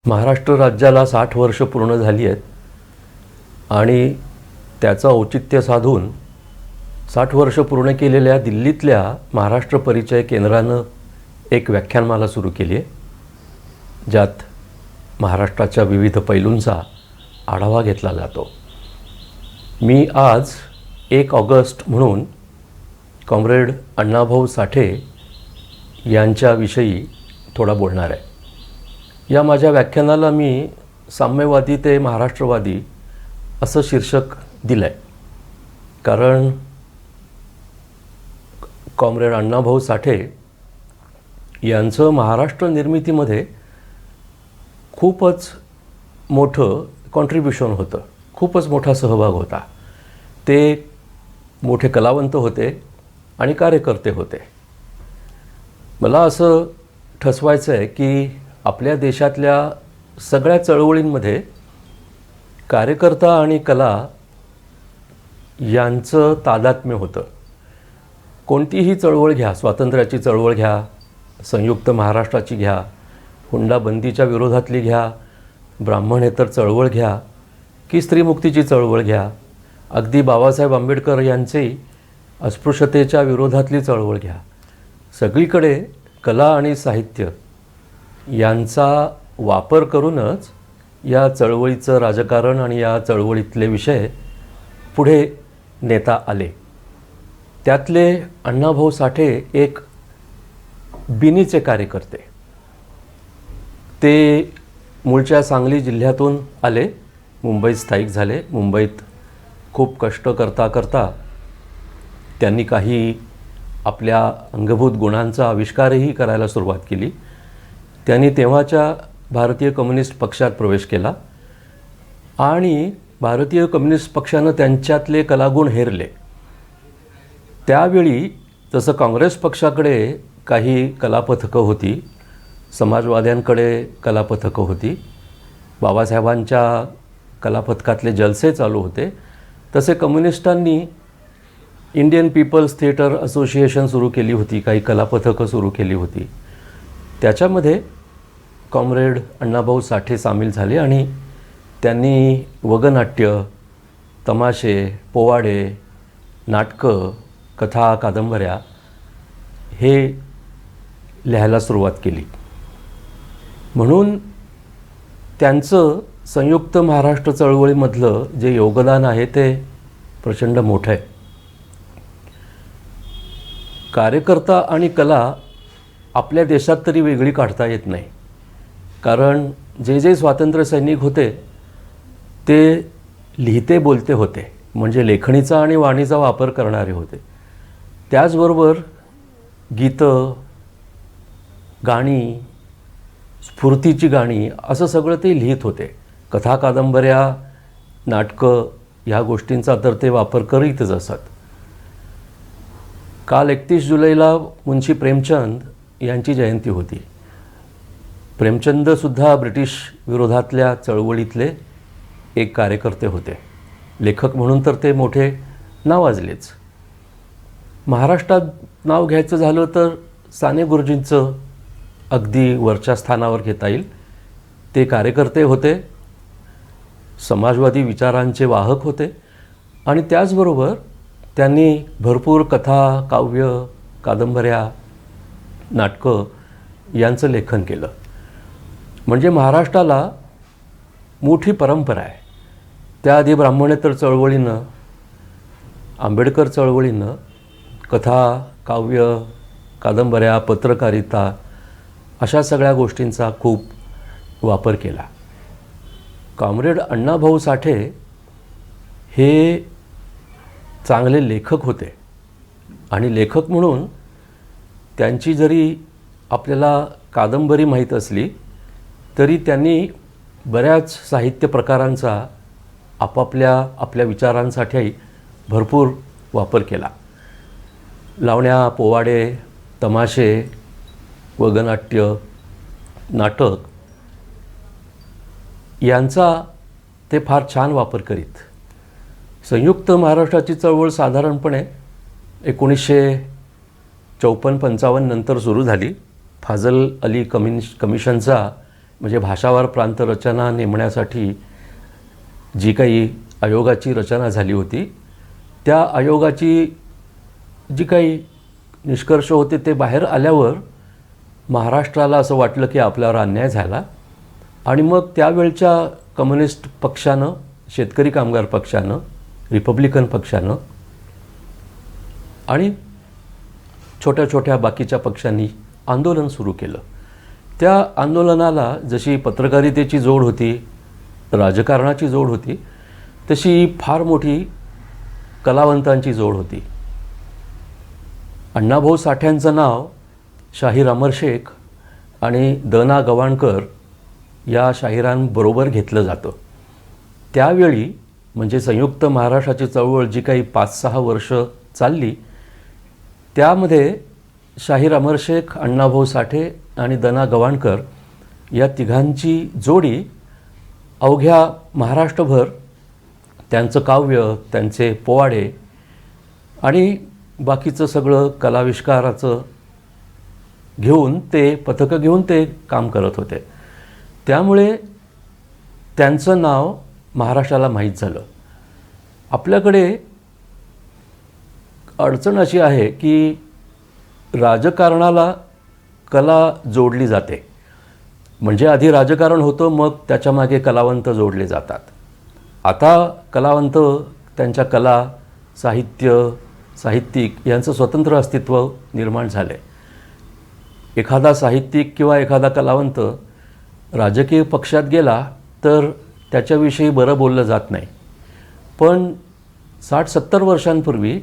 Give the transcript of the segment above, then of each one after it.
महाराष्ट्र राज्याला 60 वर्ष पूर्ण झाली आहेत आणि त्याचं औचित्य साधून 60 वर्ष पूर्ण केलेल्या दिल्लीतल्या महाराष्ट्र परिचय केंद्रानं एक व्याख्यानमाला सुरू केली आहे, ज्यात महाराष्ट्राच्या विविध पैलूंचा आढावा घेतला जातो. मी आज 1 ऑगस्ट म्हणून कॉम्रेड अण्णाभाऊ साठे यांच्याविषयी थोडा बोलणार आहे. या माझ्या व्याख्यानाला मी साम्यवादी ते महाराष्ट्रवादी असं शीर्षक दिलं आहे, कारण कॉम्रेड अण्णाभाऊ साठे यांचं महाराष्ट्र निर्मितीमध्ये खूपच मोठं कॉन्ट्रीब्युशन होतं, खूपच मोठा सहभाग होता. ते मोठे कलावंत होते आणि कार्यकर्ते होते. मला असं ठसवायचं आहे की आपल्या देशातल्या सगळ्या चळवळींमध्ये कार्यकर्ता आणि कला यांचं तादात्म्य होतं. कोणतीही चळवळ घ्या, स्वातंत्र्याची चळवळ घ्या, संयुक्त महाराष्ट्राची घ्या, हुंडाबंदीच्या विरोधातली घ्या, ब्राह्मणेतर चळवळ घ्या की स्त्रीमुक्तीची चळवळ घ्या, अगदी बाबासाहेब आंबेडकर यांची अस्पृश्यतेच्या विरोधातली चळवळ घ्या, सगळीकडे कला आणि साहित्य यांचा वापर करूनच या चळवळीचं राजकारण आणि या चळवळीतले विषय पुढे नेता आले. त्यातले अण्णाभाऊ साठे एक बिनीचे कार्यकर्ते. ते मूळच्या सांगली जिल्ह्यातून आले, मुंबईत स्थायिक झाले. मुंबईत खूप कष्ट करता करता त्यांनी काही आपल्या अंगभूत गुणांचा आविष्कारही करायला सुरुवात केली. त्यांनी तेव्हाच्या भारतीय कम्युनिस्ट पक्षात प्रवेश केला आणि भारतीय कम्युनिस्ट पक्षानं त्यांच्यातले कलागुण हेरले. त्यावेळी जसं काँग्रेस पक्षाकडे काही कलापथकं होती, समाजवाद्यांकडे कलापथकं होती, बाबासाहेबांच्या कलापथकातले जलसे चालू होते, तसे कम्युनिस्टांनी इंडियन पीपल्स थिएटर असोसिएशन सुरू केली होती, काही कलापथकं सुरू केली होती. त्याच्यामध्ये कॉम्रेड अण्णाभाऊ साठे सामील झाले आणि त्यांनी वगनाट्य, तमाशे, पोवाडे, नाटकं, कथा, कादंबऱ्या हे लिहायला सुरुवात केली. म्हणून त्यांचं संयुक्त महाराष्ट्र चळवळीमधलं जे योगदान आहे ते प्रचंड मोठं आहे. कार्यकर्ता आणि कला आपल्या देशात तरी वेगळी काढता येत नाही, कारण जे जे स्वातंत्र्य सैनिक होते ते लिहिते बोलते होते, म्हणजे लेखणीचा आणि वाणीचा वापर करणारे होते. त्याचबरोबर गीतं, गाणी, स्फूर्तीची गाणी असं सगळं ते लिहित होते. कथा, कादंबऱ्या, नाटकं ह्या गोष्टींचा तर ते वापर करीतच असत. काल 31 जुलैला मुंशी प्रेमचंद यांची जयंती होती. प्रेमचंदसुद्धा ब्रिटिश विरोधातल्या चळवळीतले एक कार्यकर्ते होते. लेखक म्हणून तर ते मोठे नावाजलेच. महाराष्ट्रात नाव घ्यायचं झालं तर साने गुरुजींचं अगदी वरच्या स्थानावर घेता येईल. ते कार्यकर्ते होते, समाजवादी विचारांचे वाहक होते आणि त्याचबरोबर त्यांनी भरपूर कथा, काव्य, कादंबऱ्या, नाटकं यांचं लेखन केलं. म्हणजे महाराष्ट्राला मोठी परंपरा आहे. त्याआधी ब्राह्मणेतर चळवळीनं, आंबेडकर चळवळीनं कथा, काव्य, कादंबऱ्या, पत्रकारिता अशा सगळ्या गोष्टींचा खूप वापर केला. कॉम्रेड अण्णाभाऊ साठे हे चांगले लेखक होते आणि लेखक म्हणून त्यांची जरी आपल्याला कादंबरी माहीत असली तरी त्यांनी बऱ्याच साहित्य प्रकारांचा आपल्या विचारांसाठी भरपूर वापर केला. लावण्या, पोवाडे, तमाशे, वगनाट्य, नाटक यांचा ते फार छान वापर करीत. संयुक्त महाराष्ट्राची चळवळ साधारणपणे 1954-55 नंतर सुरू झाली. फाजल अली कमिशनचा म्हणजे भाषावार प्रांत रचना नेमण्यासाठी जी काही आयोगाची रचना झाली होती, त्या आयोगाची जी काही निष्कर्ष होते ते बाहेर आल्यावर महाराष्ट्राला असं वाटलं की आपल्यावर अन्याय झाला आणि मग त्यावेळच्या कम्युनिस्ट पक्षानं, शेतकरी कामगार पक्षानं, रिपब्लिकन पक्षानं आणि छोट्या छोट्या बाकीच्या पक्षांनी आंदोलन सुरू केलं. त्या आंदोलनाला जशी पत्रकारितेची जोड होती, राजकारणाची जोड होती, तशी फार मोठी कलावंतांची जोड होती. अण्णाभाऊ साठ्यांचं नाव शाहीर अमर शेख आणि द.ना. गवाणकर या शाहिरांबरोबर घेतलं जातं. त्यावेळी म्हणजे संयुक्त महाराष्ट्राची चळवळ जी काही 5-6 वर्ष चालली, त्यामध्ये शाहीर अमर शेख, अण्णाभाऊ साठे आणि द.ना. गवाणकर या तिघांची जोडी अवघ्या महाराष्ट्रभर त्यांचं काव्य, त्यांचे पोवाडे आणि बाकीचं सगळं कलाविष्काराचं घेऊन ते पथकं घेऊन ते काम करत होते. त्यामुळे त्यांचं नाव महाराष्ट्राला माहीत झालं. आपल्याकडे अडचण अशी आहे की राजकारणाला कला जोडली जाते. म्हणजे आधी राजकारण होतं, मग त्याच्यामागे कलावंत जोडले जातात. आता कलावंत त्यांच्या कला, साहित्य, साहित्यिक यांचं स्वतंत्र अस्तित्व निर्माण झालं आहे. एखादा साहित्यिक किंवा एखादा कलावंत राजकीय पक्षात गेला तर त्याच्याविषयी बरं बोललं जात नाही. पण 60-70 वर्षांपूर्वी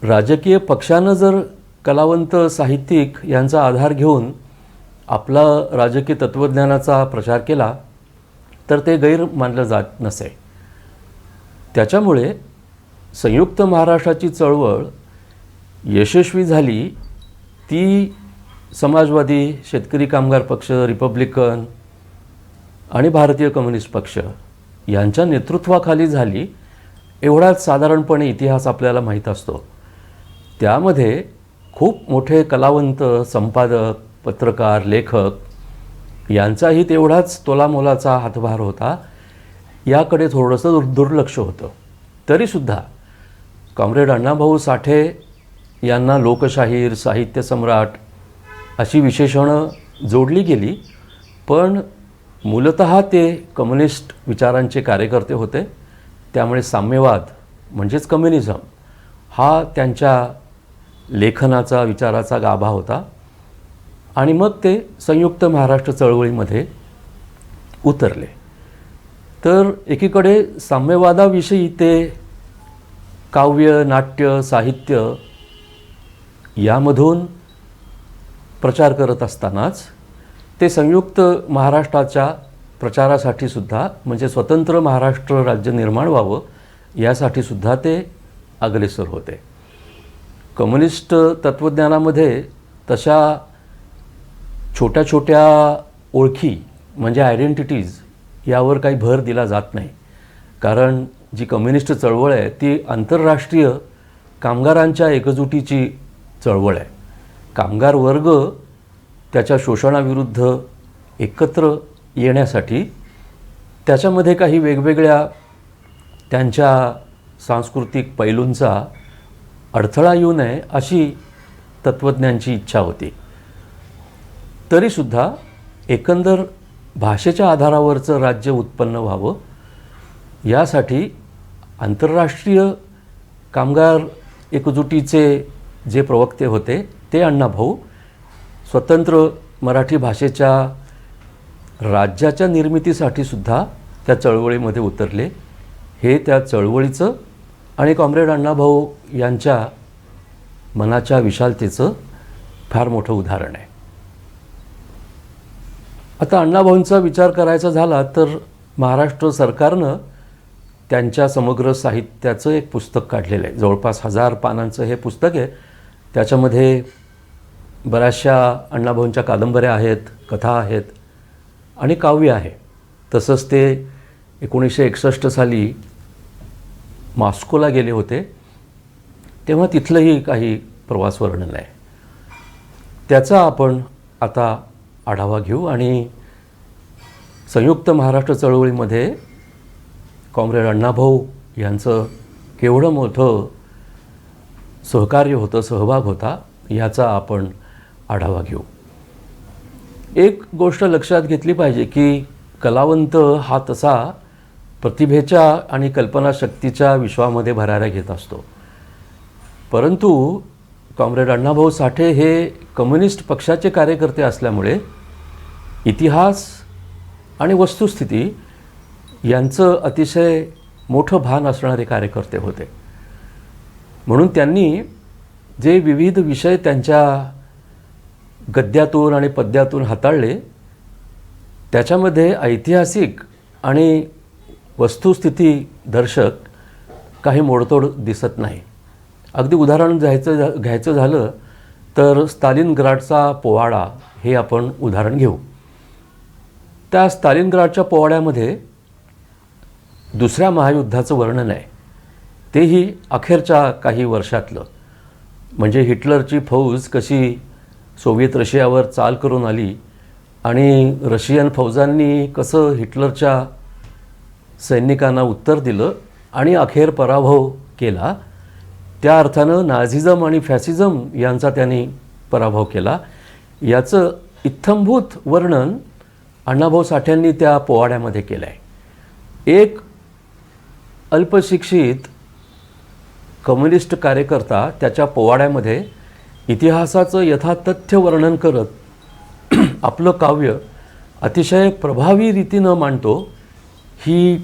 राजकीय पक्षानं जर कलावंत, साहित्यिक यांचा आधार घेऊन आपला राजकीय तत्त्वज्ञानाचा प्रचार केला तर ते गैर मानलं जात नसे. त्याच्यामुळे संयुक्त महाराष्ट्राची चळवळ यशस्वी झाली. ती समाजवादी, शेतकरी कामगार पक्ष, रिपब्लिकन आणि भारतीय कम्युनिस्ट पक्ष यांच्या नेतृत्वाखाली झाली, एवढाच साधारणपणे इतिहास आपल्याला माहीत असतो. त्यामध्ये खूप मोठे कलावंत, संपादक, पत्रकार, लेखक यांचाही तेवढाच तोलामोलाचा हातभार होता. याकडे थोडंसं दुर्लक्ष होतं. तरीसुद्धा कॉम्रेड अण्णाभाऊ साठे यांना लोकशाहीर, साहित्य सम्राट अशी विशेषणं जोडली गेली. पण मूलतः ते कम्युनिस्ट विचारांचे कार्यकर्ते होते. त्यामुळे साम्यवाद म्हणजेच कम्युनिझम हा त्यांच्या लेखनाचा, विचाराचा गाभा होता. आणि मग ते संयुक्त महाराष्ट्र चळवळीमध्ये उतरले. तर एकीकडे साम्यवादाविषयी ते काव्य, नाट्य, साहित्य यामधून प्रचार करत असतानाच ते संयुक्त महाराष्ट्राच्या प्रचारासाठी सुद्धा, म्हणजे स्वतंत्र महाराष्ट्र राज्य निर्माण व्हावं यासाठी सुद्धा ते अग्रेसर होते. कम्युनिस्ट तत्त्वज्ञानामध्ये तशा छोट्या छोट्या ओळखी म्हणजे आयडेंटिटीज यावर काही भर दिला जात नाही. कारण जी कम्युनिस्ट चळवळ आहे ती आंतरराष्ट्रीय कामगारांच्या एकजुटीची चळवळ आहे. कामगार वर्ग त्याच्या शोषणाविरुद्ध एकत्र येण्यासाठी त्याच्यामध्ये काही वेगवेगळ्या त्यांच्या सांस्कृतिक पैलूंचा अडथळा येऊ नये अशी तत्त्वज्ञांची इच्छा होती. तरीसुद्धा एकंदर भाषेच्या आधारावरचं राज्य उत्पन्न व्हावं यासाठी आंतरराष्ट्रीय कामगार एकजुटीचे जे प्रवक्ते होते ते अण्णाभाऊ स्वतंत्र मराठी भाषेच्या राज्याच्या निर्मितीसाठी सुद्धा त्या चळवळीमध्ये उतरले. हे त्या चळवळीचं आणि कॉम्रेड अण्णाभाऊ यांच्या मनाच्या विशालतेचं फार मोठं उदाहरण आहे. आता अण्णाभाऊंचा विचार करायचा झाला तर महाराष्ट्र सरकारनं त्यांच्या समग्र साहित्याचं एक पुस्तक काढलेलं आहे. जवळपास 1000 पानांचं हे पुस्तक आहे. त्याच्यामध्ये बऱ्याचशा अण्णाभाऊंच्या कादंबऱ्या आहेत, कथा आहेत आणि काव्य आहे. तसंच ते 1961 साली मॉस्कोला गेले होते, तेव्हा तिथलंही काही प्रवास वर्णन आहे. त्याचा आपण आता आढावा घेऊ आणि संयुक्त महाराष्ट्र चळवळीमध्ये कॉम्रेड अण्णाभाऊ यांचं केवढं मोठं सहकार्य होतं, सहभाग होता, याचा आपण आढावा घेऊ. एक गोष्ट लक्षात घेतली पाहिजे की कलावंत हा तसा प्रतिभेच्या आणि कल्पनाशक्तीच्या विश्वामध्ये भराऱ्या घेत असतो, परंतु कॉम्रेड अण्णाभाऊ साठे हे कम्युनिस्ट पक्षाचे कार्यकर्ते असल्यामुळे इतिहास आणि वस्तुस्थिती यांचं अतिशय मोठं भान असणारे कार्यकर्ते होते. म्हणून त्यांनी जे विविध विषय त्यांच्या गद्यातून आणि पद्यातून हाताळले, त्याच्यामध्ये ऐतिहासिक आणि वस्तुस्थिती दर्शक काही मोडतोड दिसत नाही. अगदी उदाहरण घ्यायचं झालं तर स्टालिनग्राडचा पोवाडा हे आपण उदाहरण घेऊ. त्या स्टालिनग्राडच्या पोवाड्यामध्ये दुसऱ्या महायुद्धाचं वर्णन आहे, तेही अखेरच्या काही वर्षातलं. म्हणजे हिटलरची फौज कशी सोव्हिएत रशियावर चाल करून आली आणि रशियन फौजांनी कसं हिटलरच्या सैनिकांना उत्तर दिलं आणि अखेर पराभव केला. त्या अर्थानं नाझिझम आणि फॅसिझम यांचा त्यांनी पराभव केला. याचं इत्थंभूत वर्णन अण्णाभाऊ साठ्यांनी त्या पोवाड्यामध्ये केलं आहे. एक अल्पशिक्षित कम्युनिस्ट कार्यकर्ता त्याच्या पोवाड्यामध्ये इतिहासाचं यथातथ्य वर्णन करत आपलं काव्य अतिशय प्रभावी रीतीनं मांडतो, ही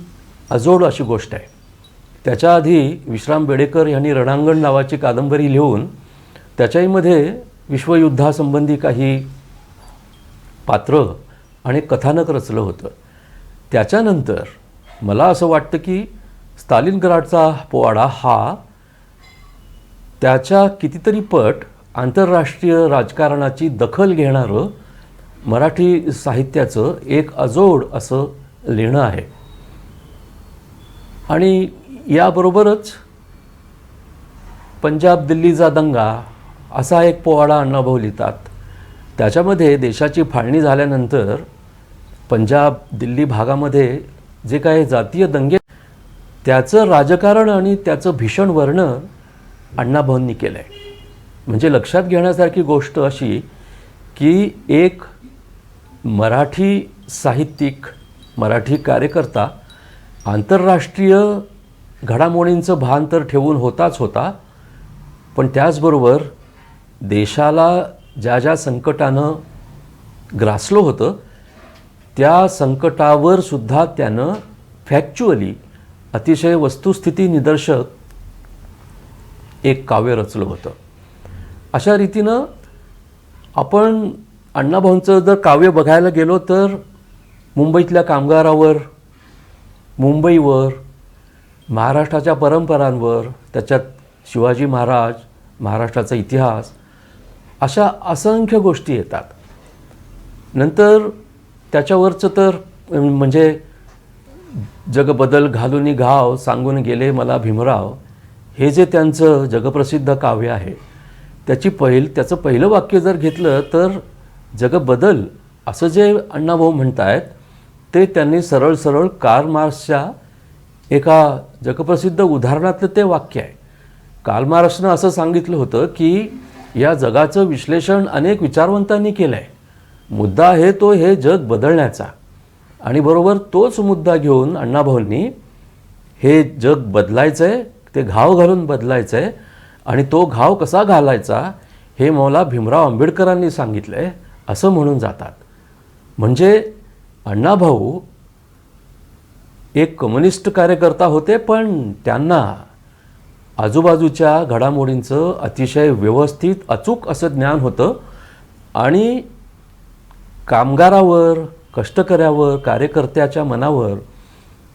अजोड अशी गोष्ट आहे. त्याच्या आधी विश्राम बेडेकर यांनी रणांगण नावाची कादंबरी लिहून त्याच्यामध्ये विश्वयुद्धासंबंधी काही पात्र आणि कथानक रचलं होतं. त्याच्यानंतर मला असं वाटतं की स्टालिनग्राडचा पोवाडा हा त्याच्या कितीतरी पट आंतरराष्ट्रीय राजकारणाची दखल घेणारं मराठी साहित्याचं एक अजोड असं लिहिणं आहे. आणि याबरोबरच पंजाब दिल्लीचा दंगा असा एक पोवाडा अण्णाभाऊ लिहितात. त्याच्यामध्ये देशाची फाळणी झाल्यानंतर पंजाब दिल्ली भागामध्ये जे काही जातीय दंगे, त्याचं राजकारण आणि त्याचं भीषण वर्णन अण्णाभाऊंनी केलं आहे. म्हणजे लक्षात घेण्यासारखी गोष्ट अशी की एक मराठी साहित्यिक, मराठी कार्यकर्ता आंतरराष्ट्रीय घडामोडींचं भान तर ठेवून होताच होता, पण त्याचबरोबर देशाला ज्या ज्या संकटानं ग्रासलं होतं त्या संकटावर सुद्धा त्यानं फॅक्च्युअली अतिशय वस्तुस्थिती निदर्शक एक काव्य रचलं होतं. अशा रीतीनं आपण अण्णाभाऊंचं जर काव्य बघायला गेलो तर मुंबईतल्या कामगारावर, मुंबईवर, महाराष्ट्राच्या परंपरांवर, त्याच्यात शिवाजी महाराज, महाराष्ट्राचा इतिहास, अशा असंख्य गोष्टी येतात. नंतर त्याच्यावरचं तर म्हणजे जग बदल घालूनी घाव सांगून गेले मला भीमराव, हे जे त्यांचं जगप्रसिद्ध काव्य आहे, त्याचं पहिलं वाक्य जर घेतलं तर जग बदल असं जे अण्णाभाऊ म्हणतायत ते त्यांनी सरळ सरळ कार्ल मार्क्सच्या एका जगप्रसिद्ध उदाहरणातलं ते वाक्य आहे. कार्ल मार्क्सनं असं सांगितलं होतं की या जगाचं विश्लेषण अनेक विचारवंतांनी केलं आहे, मुद्दा आहे तो हे जग बदलण्याचा. आणि बरोबर तोच मुद्दा घेऊन अण्णाभाऊंनी हे जग बदलायचं आहे, ते घाव घालून बदलायचं आहे, आणि तो घाव कसा घालायचा हे मला भीमराव आंबेडकरांनी सांगितलं आहे असं म्हणून जातात. म्हणजे अण्णाभाऊ एक कम्युनिस्ट कार्यकर्ता होते, पण त्यांना आजूबाजूच्या घडामोडींचं अतिशय व्यवस्थित अचूक असं ज्ञान होतं. आणि कामगारावर, कष्टकऱ्यावर, कार्यकर्त्याच्या मनावर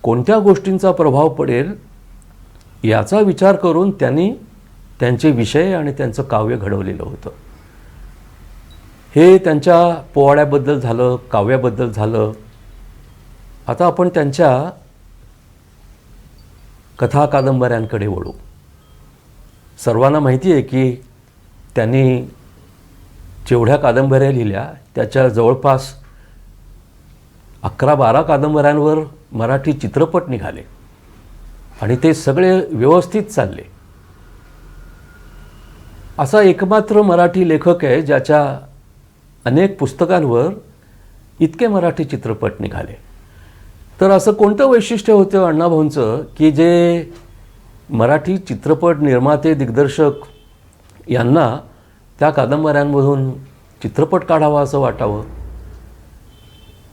कोणत्या गोष्टींचा प्रभाव पडेल याचा विचार करून त्यांनी त्यांचे विषय आणि त्यांचं काव्य घडवलेलं होतं. हे त्यांच्या पोवाड्याबद्दल झालं, काव्याबद्दल झालं. आता आपण त्यांच्या कथा कादंबऱ्यांकडे वळू. सर्वांना माहिती आहे की त्यांनी जेवढ्या कादंबऱ्या लिहिल्या त्याच्या जवळपास 11-12 कादंबऱ्यांवर मराठी चित्रपट निघाले आणि ते सगळे व्यवस्थित चालले. असा एकमात्र मराठी लेखक आहे ज्याच्या अनेक पुस्तकांवर इतके मराठी चित्रपट निघाले. तर असं कोणतं वैशिष्ट्य होतं अण्णाभाऊंचं की जे मराठी चित्रपट निर्माते दिग्दर्शक यांना त्या कादंबऱ्यांमधून चित्रपट काढावा असं वाटावं?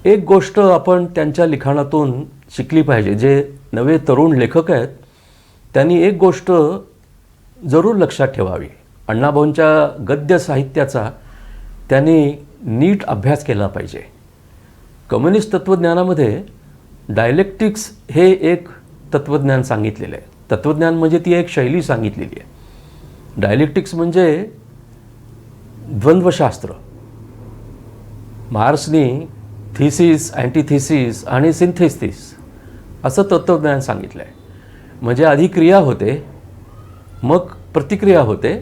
एक गोष्ट आपण त्यांच्या लिखाणातून शिकली पाहिजे. जे नवे तरुण लेखक आहेत त्यांनी एक गोष्ट जरूर लक्षात ठेवावी. अण्णाभाऊंच्या गद्य साहित्याचा त्यांनी नीट अभ्यास केला पाहिजे. कम्युनिस्ट तत्त्वज्ञानामध्ये डायलेक्टिक्स हे एक तत्त्वज्ञान सांगितलेलं आहे. तत्त्वज्ञान म्हणजे ती एक शैली सांगितलेली आहे. डायलेक्टिक्स म्हणजे द्वंद्वशास्त्र. मार्क्सनी थिसिस, अँटीथिसिस आणि सिंथेसिस असं तत्त्वज्ञान सांगितलं आहे. म्हणजे आधी क्रिया होते, मग प्रतिक्रिया होते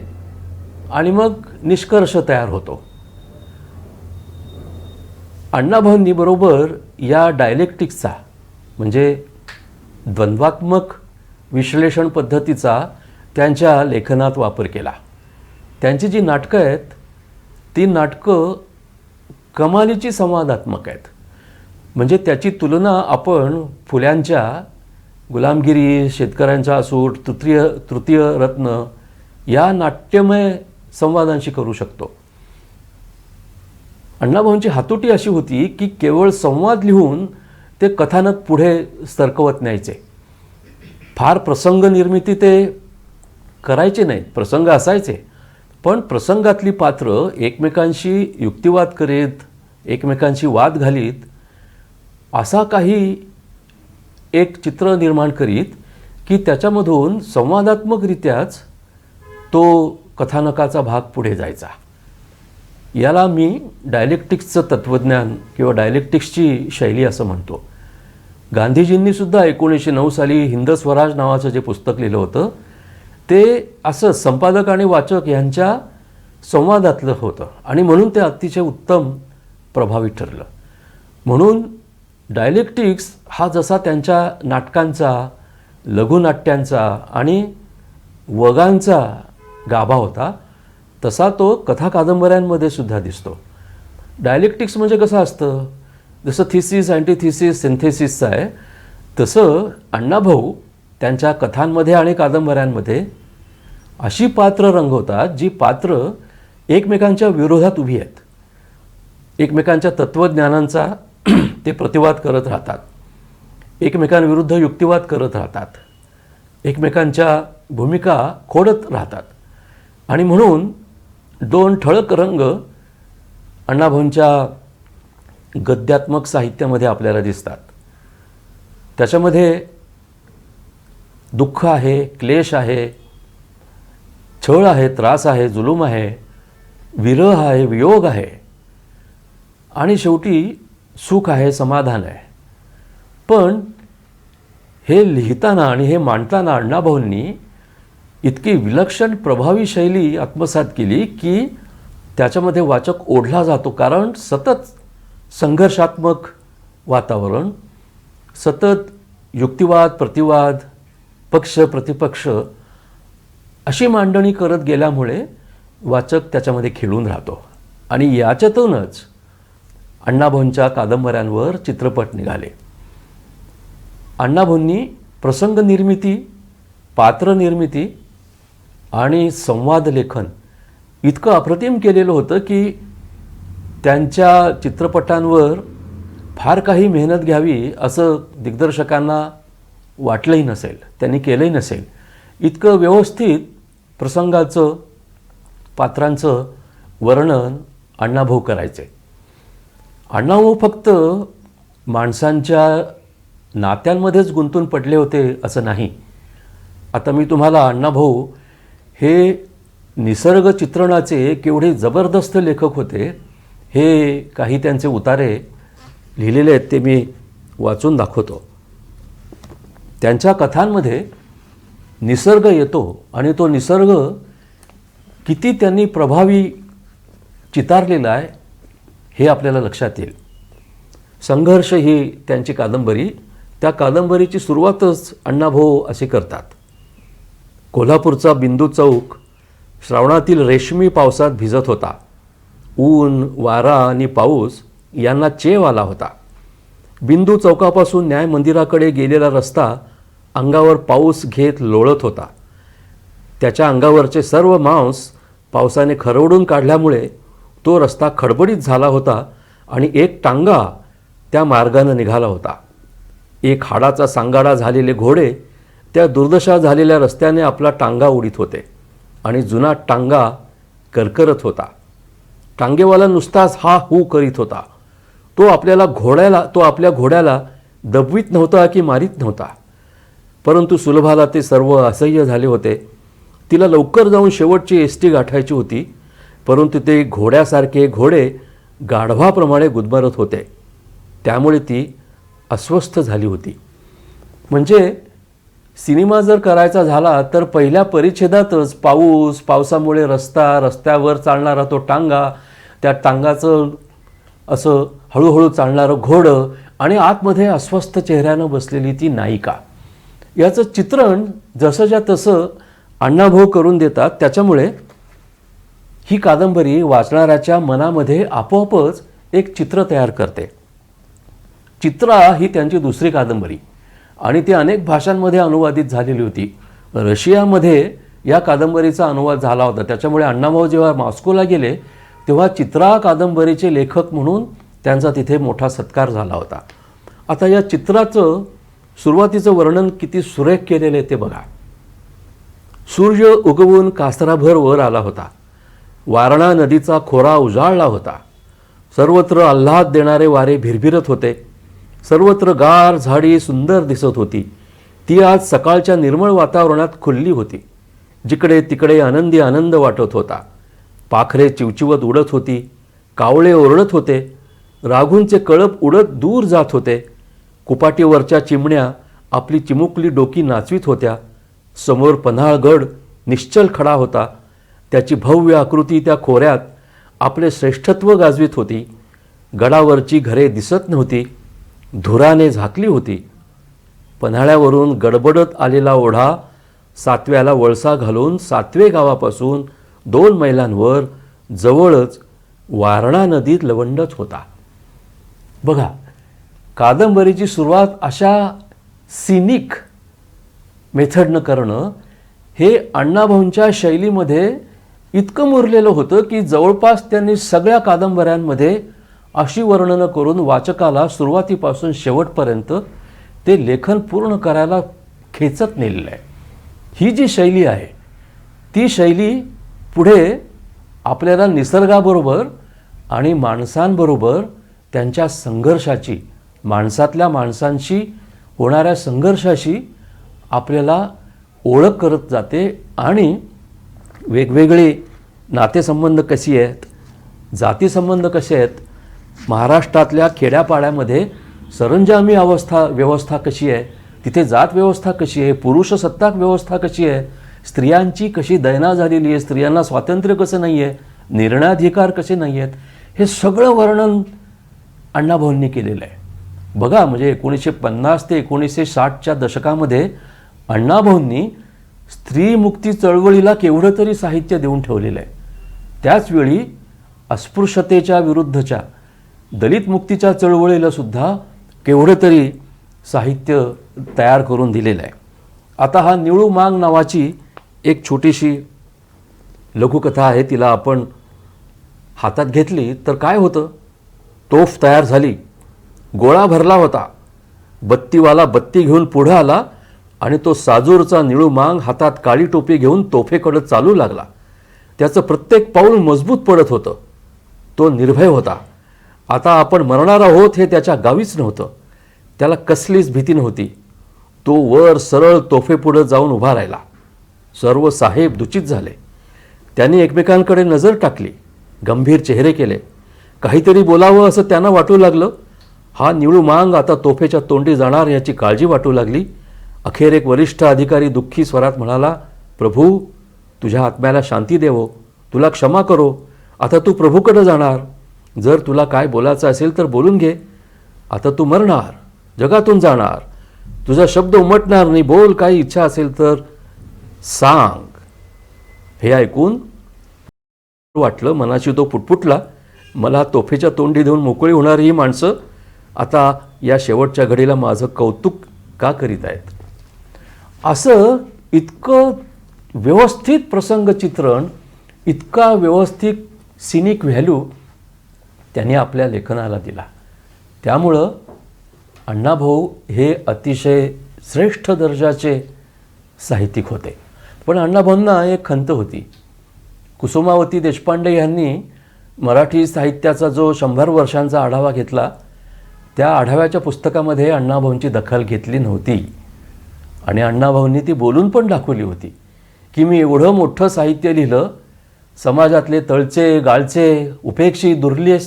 आणि मग निष्कर्ष तयार होतो. अण्णाभाऊंनी बरोबर या डायलेक्टिक्सचा म्हणजे द्वंद्वात्मक विश्लेषण पद्धतीचा त्यांच्या लेखनात वापर केला. त्यांची जी नाटकं आहेत ती नाटकं कमालीची संवादात्मक आहेत. म्हणजे त्याची तुलना आपण फुल्यांच्या गुलामगिरी, शेतकऱ्यांचा असूट, तृतीय रत्न या नाट्यमय संवादांशी करू शकतो. अण्णाभाऊंची हातोटी अशी होती की केवळ संवाद लिहून ते कथानक पुढे सरकवत न्यायचे. फार प्रसंग निर्मिती ते करायचे नाहीत. प्रसंग असायचे पण प्रसंगातली पात्र एकमेकांशी युक्तिवाद करीत, एकमेकांशी वाद घालीत असा काही एक चित्र निर्माण करीत की त्याच्यामधून संवादात्मकरित्याच तो कथानकाचा भाग पुढे जायचा. याला मी डायलेक्टिक्सचं तत्त्वज्ञान किंवा डायलेक्टिक्सची शैली असं म्हणतो. गांधीजींनी सुद्धा 1909 साली हिंद स्वराज नावाचं जे पुस्तक लिहिलं होतं ते असं संपादक आणि वाचक यांच्या संवादातलं होतं आणि म्हणून ते अतिशय उत्तम प्रभावी ठरलं. म्हणून डायलेक्टिक्स हा जसा त्यांच्या नाटकांचा, लघुनाट्यांचा आणि वगांचा गाभा होता तसा तो कथा कादंबऱ्यांमध्ये सुद्धा दिसतो. डायलेक्टिक्स म्हणजे कसं असतं, जसं थिसिस, अँटीथिसिस, सिंथेसिसचं आहे तसं अण्णाभाऊ त्यांच्या कथांमध्ये आणि कादंबऱ्यांमध्ये अशी पात्र रंगवतात जी पात्र एकमेकांच्या विरोधात उभी आहेत. एकमेकांच्या तत्त्वज्ञानांचा ते प्रतिवाद करत राहतात, एकमेकांविरुद्ध युक्तिवाद करत राहतात, एकमेकांच्या भूमिका खोडत राहतात. आणि म्हणून दोन ठळक रंग अण्णाभाऊंच्या गद्यात्मक साहित्यामध्ये आपल्याला दिसतात. त्याच्यामध्ये दुःख आहे, क्लेश आहे, छळ आहे, त्रास आहे, जुलूम आहे, विरह आहे, वियोग आहे आणि शेवटी सुख आहे, समाधान आहे. पण हे लिहिताना आणि हे मांडताना अण्णाभाऊंनी इतकी विलक्षण प्रभावी शैली आत्मसात केली की त्याच्यामध्ये वाचक ओढला जातो. कारण सतत संघर्षात्मक वातावरण, सतत युक्तिवाद, प्रतिवाद, पक्ष प्रतिपक्ष अशी मांडणी करत गेल्यामुळे वाचक त्याच्यामध्ये खिळून राहतो. आणि याच्यातूनच अण्णाभाऊंच्या कादंबऱ्यांवर चित्रपट निघाले. अण्णाभाऊंनी प्रसंग निर्मिती, पात्र निर्मिती आणि संवाद लेखन इतकं अप्रतिम केलेलं होतं की त्यांच्या चित्रपटांवर फार काही मेहनत घ्यावी असं दिग्दर्शकांना वाटलंही नसेल, त्यांनी केलंही नसेल. इतकं व्यवस्थित प्रसंगाचं, पात्रांचं वर्णन अण्णाभाऊ करायचे. अण्णाभाऊ फक्त माणसांच्या नात्यांमध्येच गुंतून पडले होते असं नाही. आता मी तुम्हाला अण्णाभाऊ हे निसर्ग चित्रणाचे केवढे जबरदस्त लेखक होते हे काही त्यांचे उतारे लिहिलेले आहेत ते मी वाचून दाखवतो. त्यांच्या कथांमध्ये निसर्ग येतो आणि तो निसर्ग किती त्यांनी प्रभावी चितारलेला आहे हे आपल्याला लक्षात येईल. संघर्ष ही त्यांची कादंबरी. त्या कादंबरीची सुरुवातच अण्णाभाऊ असे करतात. कोल्हापूरचा बिंदू चौक श्रावणातील रेशमी पावसात भिजत होता. ऊन, वारा आणि पाऊस यांना चेव आला होता. बिंदू चौकापासून न्याय मंदिराकडे गेलेला रस्ता अंगावर पाऊस घेत लोळत होता. त्याच्या अंगावरचे सर्व मांस पावसाने खरवडून काढल्यामुळे तो रस्ता खडबडीत झाला होता आणि एक टांगा त्या मार्गाने निघाला होता. एक हाडाचा सांगाडा झालेले घोडे त्या दुर्दशा झालेल्या रस्त्याने आपला टांगा उडीत होते आणि जुना टांगा करकरत होता. टांगेवाला नुसताच हा हू करीत होता. तो आपल्या घोड्याला दबवीत नव्हता की मारीत नव्हता. परंतु सुलभाला ते सर्व असह्य झाले होते. तिला लवकर जाऊन शेवटची एसटी गाठायची होती. परंतु ते घोड्यासारखे घोडे गाढवाप्रमाणे गुदमरत होते. त्यामुळे ती अस्वस्थ झाली होती. म्हणजे सिनेमा जर करायचा झाला तर पहिल्या परिच्छेदातच पावसामुळे रस्त्यावर चालणारा तो टांगा, त्या टांगाचं असं हळूहळू चालणारं घोडं आणि आतमध्ये अस्वस्थ चेहऱ्यानं बसलेली ती नायिका, याचं चित्रण जसंच्या तसं अण्णाभाऊ करून देतात. त्याच्यामुळे ही कादंबरी वाचणाऱ्याच्या मनामध्ये आपोआपच एक चित्र तयार करते. चित्रा ही त्यांची दुसरी कादंबरी आणि ती अनेक भाषांमध्ये अनुवादित झालेली होती. रशियामध्ये या कादंबरीचा अनुवाद झाला होता. त्याच्यामुळे अण्णाभाऊ जेव्हा मॉस्कोला गेले तेव्हा चित्रा कादंबरीचे लेखक म्हणून त्यांचा तिथे मोठा सत्कार झाला होता. आता या चित्राचं सुरुवातीचं वर्णन किती सुरेख केलेलं आहे ते बघा. सूर्य उगवून कासराभर वर आला होता. वारणा नदीचा खोरा उजाळला होता. सर्वत्र आल्हाद देणारे वारे भिरभिरत होते. सर्वत्र गार झाडी सुंदर दिसत होती. ती आज सकाळच्या निर्मळ वातावरणात खुलली होती. जिकडे तिकडे आनंदी आनंद वाटत होता. पाखरे चिवचिवत उडत होती. कावळे ओरडत होते. राघूंचे कळप उडत दूर जात होते. कुपाटीवरच्या चिमण्या आपली चिमुकली डोकी नाचवीत होत्या. समोर पन्हाळगड निश्चल खडा होता. त्याची भव्य आकृती त्या खोऱ्यात आपले श्रेष्ठत्व गाजवीत होती. गडावरची घरे दिसत नव्हती, धुराने झाकली होती. पन्हाळ्यावरून गडबडत आलेला ओढा सातव्याला वळसा घालून सातवे गावापासून 2 मैलांवर जवळच वारणा नदीत लवंडत होता. बघा, कादंबरीची सुरुवात अशा सिनिक मेथडनं करणं हे अण्णाभाऊंच्या शैलीमध्ये इतकं मुरलेलं होतं की जवळपास त्यांनी सगळ्या कादंबऱ्यांमध्ये अशी वर्णनं करून वाचकाला सुरुवातीपासून शेवटपर्यंत ते लेखन पूर्ण करायला खेचत नेलेलं आहे. ही जी शैली आहे ती शैली पुढे आपल्याला निसर्गाबरोबर आणि माणसांबरोबर त्यांच्या संघर्षाची, माणसातल्या माणसांशी होणाऱ्या संघर्षाशी आपल्याला ओळख करत जाते आणि वेगवेगळे नातेसंबंध कसे आहेत, जातीसंबंध कसे आहेत, महाराष्ट्रातल्या खेड्यापाड्यामध्ये सरंजामी व्यवस्था कशी आहे, तिथे जात व्यवस्था कशी आहे, पुरुषसत्ताक व्यवस्था कशी आहे, स्त्रियांची कशी दैना झालेली आहे, स्त्रियांना स्वातंत्र्य कसं नाही आहे, निर्णयाधिकार कसे नाही आहेत, हे सगळं वर्णन अण्णाभाऊंनी केलेलं आहे. बघा, म्हणजे 1950 ते 1960च्या दशकामध्ये अण्णाभाऊंनी स्त्रीमुक्ती चळवळीला केवढं तरी साहित्य देऊन ठेवलेलं आहे. त्याचवेळी अस्पृश्यतेच्या विरुद्धच्या दलित मुक्तीच्या चळवळीला सुद्धा केवढं तरी साहित्य तयार करून दिलेलं आहे. आता हा निळू मांग नावाची एक छोटीशी लघुकथा आहे. तिला आपण हातात घेतली तर काय होतं, तोफ तयार झाली, गोळा भरला होता, बत्तीवाला बत्ती घेऊन पुढे आला आणि तो साजूरचा निळू मांग हातात काळी टोपी घेऊन तोफेकडे चालू लागला. त्याचं प्रत्येक पाऊल मजबूत पडत होतं. तो निर्भय होता. आता आपण मरणार आहोत हे त्याच्या गावीच नव्हतं. त्याला कसलीच भीती नव्हती. तो वर सरळ तोफेपुढे जाऊन उभा राहिला. सर्व साहेब दुचित झाले. त्यांनी एकमेकांकडे नजर टाकली, गंभीर चेहरे केले. काहीतरी बोलावं असं त्यांना वाटू लागलं. हा निळू मांग आता तोफेच्या तोंडी जाणार याची काळजी वाटू लागली. अखेर एक वरिष्ठ अधिकारी दुःखी स्वरात म्हणाला, प्रभू, तुझ्या आत्म्याला शांती देवो, तुला क्षमा करो. आता तू प्रभूकडे जाणार. जर तुला काय बोलायचं असेल तर बोलून घे. आता तू मरणार, जगातून जाणार, तुझा शब्द उमटणार नाही, बोल, काही इच्छा असेल तर सांग. हे ऐकून वाटलं, मनाशी तो पुटपुटला, मला तोफेच्या तोंडी देऊन मोकळी होणारी ही माणसं आता या शेवटच्या घडीला माझं कौतुक का करीत आहेत. असं इतकं व्यवस्थित प्रसंगचित्रण, इतका व्यवस्थित सिनिक व्हॅल्यू त्यांनी आपल्या लेखनाला दिला. त्यामुळं अण्णाभाऊ हे अतिशय श्रेष्ठ दर्जाचे साहित्यिक होते. पण अण्णाभाऊंना एक खंत होती. कुसुमावती देशपांडे यांनी मराठी साहित्याचा जो 100 वर्षांचा आढावा घेतला, त्या आढाव्याच्या पुस्तकामध्ये अण्णाभाऊंची दखल घेतली नव्हती. आणि अण्णाभाऊंनी ती बोलून पण दाखवली होती की मी एवढं मोठं साहित्य लिहिलं, समाजातले तळचे गाळचे, उपेक्षित,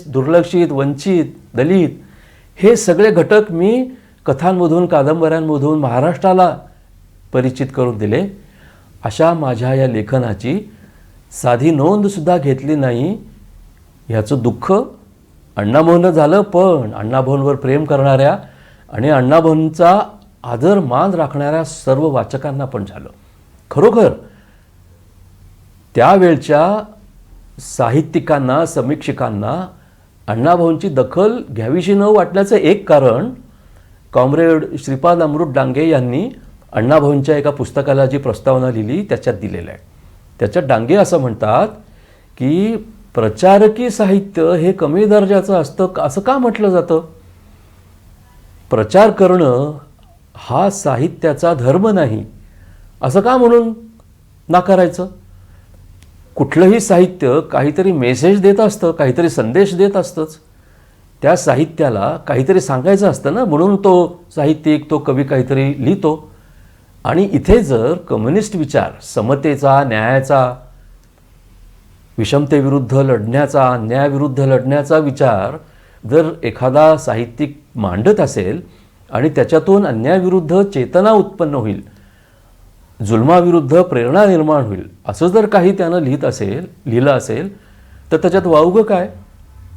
दुर्लक्षित, वंचित, दलित हे सगळे घटक मी कथांमधून, कादंबऱ्यांमधून महाराष्ट्राला परिचित करून दिले. अशा माझ्या या लेखनाची साधी नोंदसुद्धा घेतली नाही, ह्याचं दुःख अण्णाभाऊंना झालं. पण अण्णाभाऊंवर प्रेम करणाऱ्या आणि अण्णाभाऊंचा आदर मान राखणाऱ्या सर्व वाचकांना पण झालं. खरोखर त्यावेळच्या साहित्यिकांना, समीक्षकांना अण्णाभाऊंची दखल घ्यावीशी न वाटण्याचं एक कारण कॉम्रेड श्रीपाद अमृत डांगे यांनी अण्णाभाऊंच्या एका पुस्तकाला जी प्रस्तावना लिहिली त्याच्यात दिलेलं आहे. त्याच्यात डांगे असं म्हणतात की प्रचारकी साहित्य हे कमी दर्जाचं असतं, असं का म्हटलं जातं. प्रचार करणं हा साहित्याचा धर्म नाही असं का म्हणून नाकारायचं. कुठलंही साहित्य काहीतरी मेसेज देत असतं, काहीतरी संदेश देत असतंच. त्या साहित्याला काहीतरी सांगायचं असतं ना, म्हणून तो साहित्यिक, तो कवी काहीतरी लिहितो. आणि इथे जर कम्युनिस्ट विचार, समतेचा, न्यायाचा, विषमतेविरुद्ध लढण्याचा, अन्यायाविरुद्ध लढण्याचा विचार जर एखादा साहित्यिक मांडत असेल आणि त्याच्यातून अन्यायाविरुद्ध चेतना उत्पन्न होईल, जुलमाविरुद्ध प्रेरणा निर्माण होईल, असं जर काही त्यानं लिहिलं असेल तर त्याच्यात वावगं काय.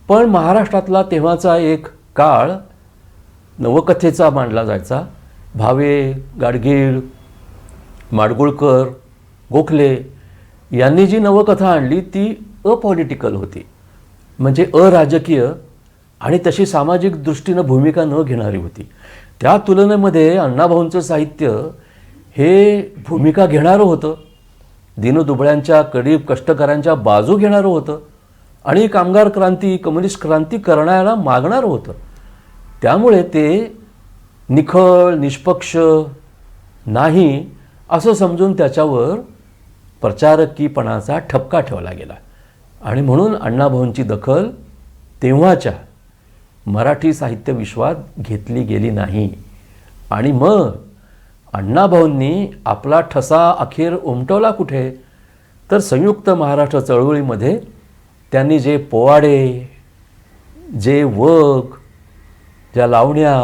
पण महाराष्ट्रातला तेव्हाचा एक काळ नवकथेचा मानला जायचा. भावे, गाडगीळ, माडगुळकर, गोखले यांनी जी नवकथा आणली ती अपॉलिटिकल होती, म्हणजे अराजकीय आणि तशी सामाजिक दृष्टीनं भूमिका न घेणारी होती. त्या तुलनेमध्ये अण्णाभाऊंचं साहित्य हे भूमिका घेणारं होतं, दीनदुबळ्यांच्या, गरीब कष्टकऱ्यांच्या बाजू घेणारं होतं आणि कामगार क्रांती, कम्युनिस्ट क्रांती करण्याला मागणारं होतं. त्यामुळे ते निखळ, निष्पक्ष नाही असं समजून त्याच्यावर प्रचारकीपणाचा ठपका ठेवला गेला. आणि म्हणून अण्णाभाऊंची दखल तेव्हाच्या मराठी साहित्य विश्वात घेतली गेली नाही. आणि मग अण्णाभाऊंनी आपला ठसा अखेर उमटवला कुठे, तर संयुक्त महाराष्ट्र चळवळीमध्ये त्यांनी जे पोवाडे, जे वग, ज्या लावण्या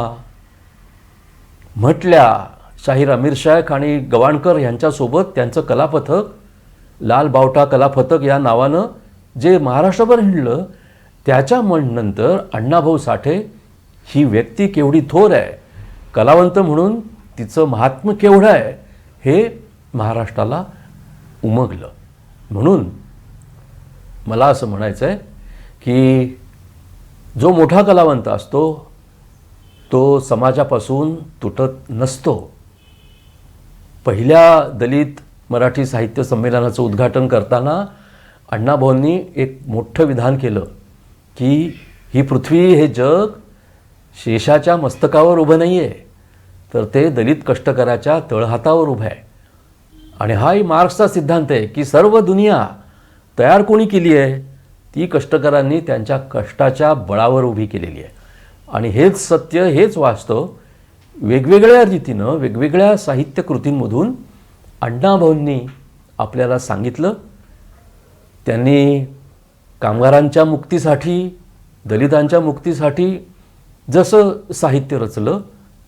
म्हटल्या, शाहीर अमीर शेख आणि गवाणकर यांच्यासोबत त्यांचं कलापथक, लाल बावटा कलापथक या नावानं जे महाराष्ट्रभर हिंडलं, त्याच्या नंतर अण्णाभाऊ साठे ही व्यक्ती केवढी थोर आहे, कलावंत म्हणून तिचं महात्म्य केवढं आहे हे महाराष्ट्राला उमगलं. म्हणून मला असं म्हणायचं आहे की जो मोठा कलावंत असतो तो समाजापासून तुटत नसतो. पहिल्या दलित मराठी साहित्य संमेलनाचं उद्घाटन करताना अण्णाभाऊंनी एक मोठं विधान केलं की ही पृथ्वी, हे जग शेषाच्या मस्तकावर उभं नाही आहे, तर ते दलित कष्टकऱ्याच्या तळहातावर उभं आहे. आणि हाही मार्क्सचा सिद्धांत आहे की सर्व दुनिया तयार कोणी केली आहे, ती कष्टकऱ्यांनी त्यांच्या कष्टाच्या बळावर उभी केलेली आहे. आणि हेच सत्य, हेच वास्तव वेगवेगळ्या रीतीनं वेगवेगळ्या साहित्य कृतींमधून अण्णाभाऊंनी आपल्याला सांगितलं. त्यांनी कामगारांच्या मुक्तीसाठी, दलितांच्या मुक्तीसाठी जसं साहित्य रचलं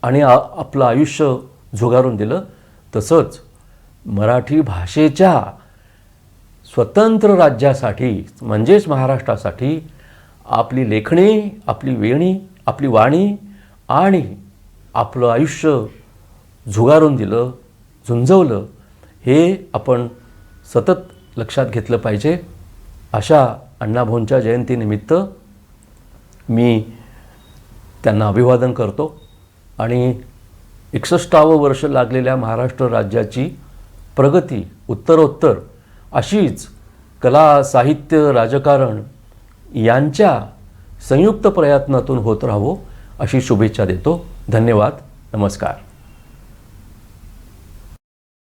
आणि आपलं आयुष्य झुगारून दिलं, तसंच मराठी भाषेच्या स्वतंत्र राज्यासाठी म्हणजेच महाराष्ट्रासाठी आपली लेखणी, आपली वेणी, आपली वाणी आणि आपलं आयुष्य झुगारून दिलं, झुंजवलं, हे आपण सतत लक्षात घेतलं पाहिजे. अशा अण्णाभाऊंच्या जयंतीनिमित्त मी त्यांना अभिवादन करतो आणि 61वं वर्ष लागलेल्या महाराष्ट्र राज्याची प्रगती उत्तरोत्तर अशीच कला, साहित्य, राजकारण यांच्या संयुक्त प्रयत्नातून होत राहावो अशी शुभेच्छा देतो. धन्यवाद. नमस्कार.